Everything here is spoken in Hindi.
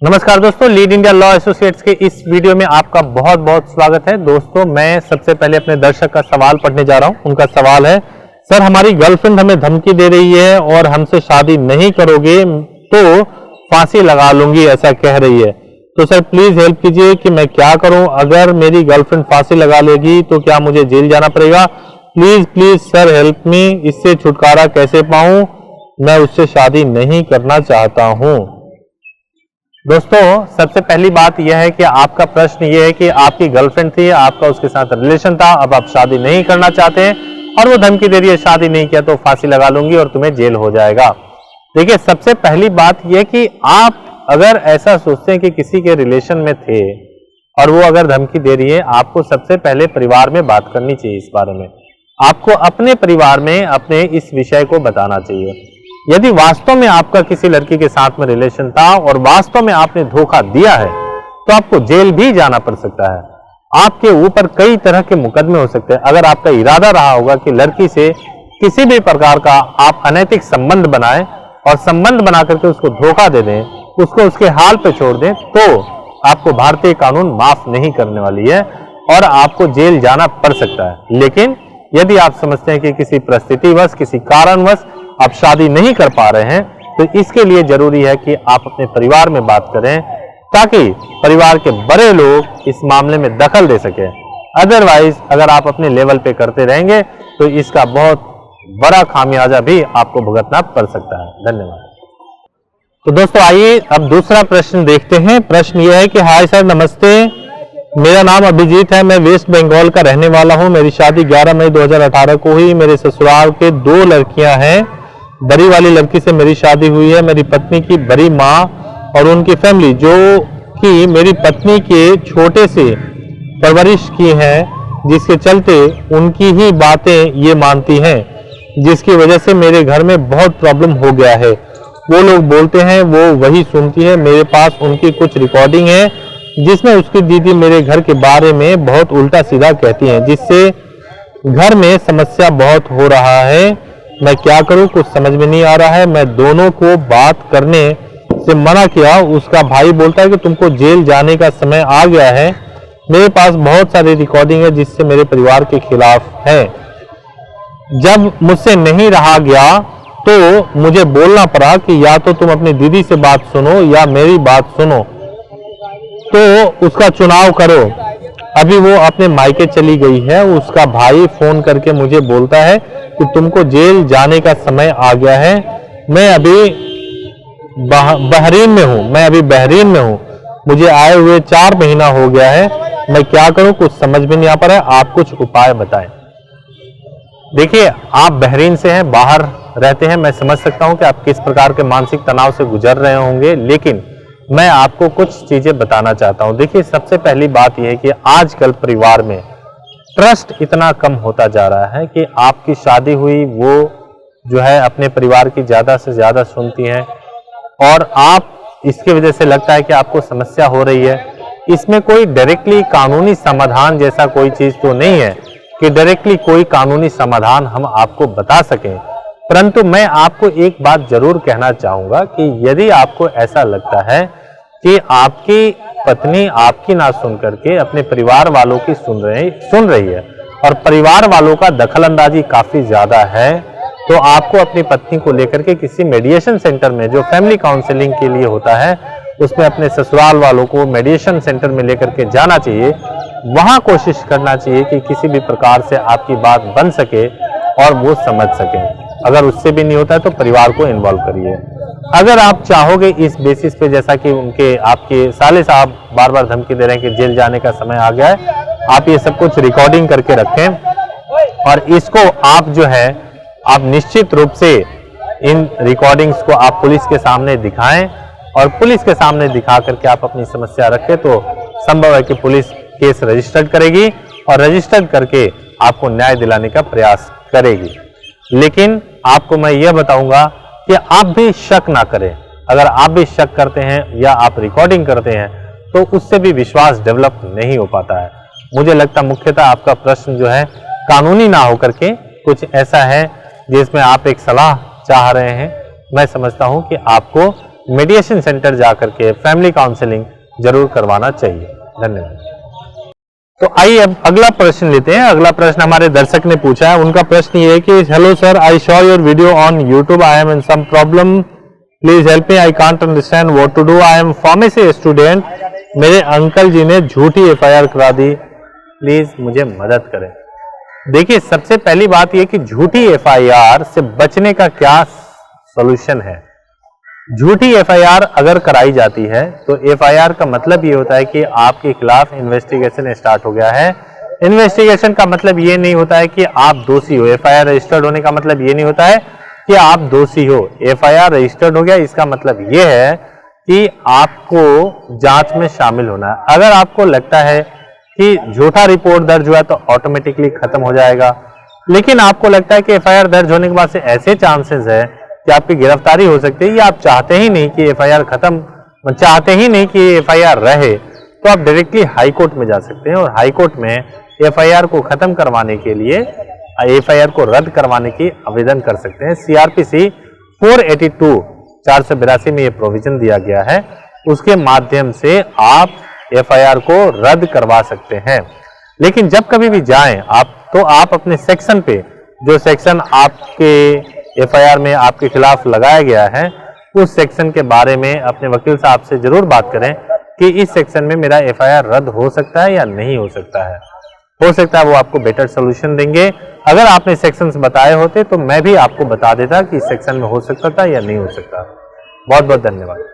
नमस्कार दोस्तों, लीड इंडिया लॉ एसोसिएट्स के इस वीडियो में आपका बहुत बहुत स्वागत है। दोस्तों, मैं सबसे पहले अपने दर्शक का सवाल पढ़ने जा रहा हूं। उनका सवाल है, सर हमारी गर्लफ्रेंड हमें धमकी दे रही है और हमसे शादी नहीं करोगे तो फांसी लगा लूंगी ऐसा कह रही है। तो सर प्लीज हेल्प कीजिए कि मैं क्या करूं। अगर मेरी गर्लफ्रेंड फांसी लगा लेगी तो क्या मुझे जेल जाना पड़ेगा? Please please sir help me, इससे छुटकारा कैसे पाऊं? मैं उससे शादी नहीं करना चाहता हूं। दोस्तों, सबसे पहली बात यह है कि आपका प्रश्न यह है कि आपकी गर्लफ्रेंड थी, आपका उसके साथ रिलेशन था, अब आप शादी नहीं करना चाहते हैं और वो धमकी दे रही है शादी नहीं किया तो फांसी लगा लूंगी और तुम्हें जेल हो जाएगा। देखिए, सबसे पहली बात यह कि आप अगर ऐसा सोचते हैं कि किसी के रिलेशन में थे और वो अगर धमकी दे रही है, आपको सबसे पहले परिवार में बात करनी चाहिए। इस बारे में आपको अपने परिवार में अपने इस विषय को बताना चाहिए। यदि वास्तव में आपका किसी लड़की के साथ में रिलेशन था और वास्तव में आपने धोखा दिया है तो आपको जेल भी जाना पड़ सकता है। आपके ऊपर कई तरह के मुकदमे हो सकते हैं। अगर आपका इरादा रहा होगा कि लड़की से किसी भी प्रकार का आप अनैतिक संबंध बनाएं और संबंध बना करके उसको धोखा दे दें, उसको उसके हाल पे छोड़ दें, तो आपको भारतीय कानून माफ नहीं करने वाली है और आपको जेल जाना पड़ सकता है। लेकिन यदि आप समझते हैं कि किसी परिस्थितिवश, किसी कारणवश आप शादी नहीं कर पा रहे हैं, तो इसके लिए जरूरी है कि आप अपने परिवार में बात करें ताकि परिवार के बड़े लोग इस मामले में दखल दे सके। अदरवाइज अगर आप अपने लेवल पे करते रहेंगे तो इसका बहुत बड़ा खामियाजा भी आपको भुगतना पड़ सकता है। धन्यवाद। तो दोस्तों, आइए अब दूसरा प्रश्न देखते हैं। प्रश्न यह है कि हाय सर, नमस्ते, मेरा नाम अभिजीत है, मैं वेस्ट बंगाल का रहने वाला हूं। मेरी शादी 11 मई 2018 को हुई। मेरे ससुराल के 2 लड़कियां हैं। बड़ी वाली लड़की से मेरी शादी हुई है। मेरी पत्नी की बड़ी माँ और उनकी फैमिली, जो कि मेरी पत्नी के छोटे से परवरिश की है, जिसके चलते उनकी ही बातें ये मानती हैं, जिसकी वजह से मेरे घर में बहुत प्रॉब्लम हो गया है। वो लोग बोलते हैं, वो वही सुनती है। मेरे पास उनकी कुछ रिकॉर्डिंग है जिसमें उसकी दीदी मेरे घर के बारे में बहुत उल्टा सीधा कहती हैं, जिससे घर में समस्या बहुत हो रहा है। मैं क्या करूं, कुछ समझ में नहीं आ रहा है। मैं दोनों को बात करने से मना किया। उसका भाई बोलता है कि तुमको जेल जाने का समय आ गया है। मेरे पास बहुत सारी रिकॉर्डिंग है जिससे मेरे परिवार के खिलाफ है। जब मुझसे नहीं रहा गया तो मुझे बोलना पड़ा कि या तो तुम अपनी दीदी से बात सुनो या मेरी बात सुनो, तो उसका चुनाव करो। अभी वो अपने मायके चली गई है। उसका भाई फोन करके मुझे बोलता है कि तुमको जेल जाने का समय आ गया है। मैं अभी बहरीन में हूँ। मुझे आए हुए 4 महीना हो गया है। मैं क्या करूं, कुछ समझ में नहीं आ पा रहा है। आप कुछ उपाय बताएं। देखिए, आप बहरीन से हैं, बाहर रहते हैं। मैं समझ सकता हूं कि आप किस प्रकार के मानसिक तनाव से गुजर रहे होंगे, लेकिन मैं आपको कुछ चीजें बताना चाहता हूं। देखिए, सबसे पहली बात यह है कि आजकल परिवार में ट्रस्ट इतना कम होता जा रहा है कि आपकी शादी हुई, वो जो है अपने परिवार की ज्यादा से ज्यादा सुनती हैं और आप इसकी वजह से लगता है कि आपको समस्या हो रही है। इसमें कोई डायरेक्टली कानूनी समाधान जैसा कोई चीज तो नहीं है कि डायरेक्टली कोई कानूनी समाधान हम आपको बता सकें, परंतु मैं आपको एक बात जरूर कहना चाहूंगा कि यदि आपको ऐसा लगता है कि आपकी पत्नी आपकी ना सुन करके अपने परिवार वालों की सुन रही है और परिवार वालों का दखलंदाजी काफी ज्यादा है, तो आपको अपनी पत्नी को लेकर के किसी मेडिएशन सेंटर में, जो फैमिली काउंसलिंग के लिए होता है, उसमें अपने ससुराल वालों को मेडिएशन सेंटर में लेकर के जाना चाहिए। वहां कोशिश करना चाहिए कि किसी भी प्रकार से आपकी बात बन सके और वो समझ सके। अगर उससे भी नहीं होता है तो परिवार को इन्वॉल्व करिए। अगर आप चाहोगे इस बेसिस पे, जैसा कि आपके साले साहब बार बार धमकी दे रहे हैं कि जेल जाने का समय आ गया है, आप ये सब कुछ रिकॉर्डिंग करके रखें और इसको आप जो है आप निश्चित रूप से इन रिकॉर्डिंग्स को आप पुलिस के सामने दिखाएं और पुलिस के सामने दिखा करके आप अपनी समस्या रखें तो संभव है कि पुलिस केस रजिस्टर्ड करेगी और रजिस्टर्ड करके आपको न्याय दिलाने का प्रयास करेगी। लेकिन आपको मैं यह बताऊंगा कि आप भी शक ना करें। अगर आप भी शक करते हैं या आप रिकॉर्डिंग करते हैं तो उससे भी विश्वास डेवलप नहीं हो पाता है। मुझे लगता है मुख्यतः आपका प्रश्न जो है कानूनी ना होकर के कुछ ऐसा है जिसमें आप एक सलाह चाह रहे हैं। मैं समझता हूं कि आपको मीडिएशन सेंटर जाकर के फैमिली काउंसलिंग जरूर करवाना चाहिए। धन्यवाद। तो आइए अब अगला प्रश्न लेते हैं। अगला प्रश्न हमारे दर्शक ने पूछा है। उनका प्रश्न ये है कि hello sir, I saw your video on YouTube, I am in some problem, please help me, I can't understand what to do, I am pharmacy student, मेरे अंकल जी ने झूठी एफआईआर करा दी, प्लीज मुझे मदद करें। देखिए, सबसे पहली बात यह कि झूठी एफआईआर से बचने का क्या सॉल्यूशन है। झूठी एफआईआर अगर कराई जाती है तो एफआईआर का मतलब ये होता है कि आपके खिलाफ इन्वेस्टिगेशन स्टार्ट हो गया है। इन्वेस्टिगेशन का मतलब ये नहीं होता है कि आप दोषी हो। एफआईआर रजिस्टर्ड होने का मतलब ये नहीं होता है कि आप दोषी हो। एफआईआर रजिस्टर्ड हो गया, इसका मतलब ये है कि आपको जांच में शामिल होना है। अगर आपको लगता है कि झूठा रिपोर्ट दर्ज हुआ तो ऑटोमेटिकली खत्म हो जाएगा, लेकिन आपको लगता है कि एफआईआर दर्ज होने के बाद से ऐसे चांसेस है कि आपकी गिरफ्तारी हो सकती है, या आप चाहते ही नहीं कि एफआईआर खत्म, चाहते ही नहीं कि एफआईआर रहे, तो आप डायरेक्टली हाई कोर्ट में जा सकते हैं और हाई कोर्ट में एफआईआर को खत्म करवाने के लिए, एफआईआर को रद्द करवाने की आवेदन कर सकते हैं। सीआरपीसी 482 482 में ये प्रोविजन दिया गया है, उसके माध्यम से आप एफआईआर को रद्द करवा सकते हैं। लेकिन जब कभी भी जाएं आप, तो आप अपने सेक्शन पे, जो सेक्शन आपके एफआईआर में आपके खिलाफ लगाया गया है, उस सेक्शन के बारे में अपने वकील साहब से जरूर बात करें कि इस सेक्शन में मेरा एफआईआर रद्द हो सकता है या नहीं हो सकता है। हो सकता है वो आपको बेटर सोल्यूशन देंगे। अगर आपने सेक्शंस बताए होते तो मैं भी आपको बता देता कि इस सेक्शन में हो सकता था या नहीं हो सकता। बहुत बहुत धन्यवाद।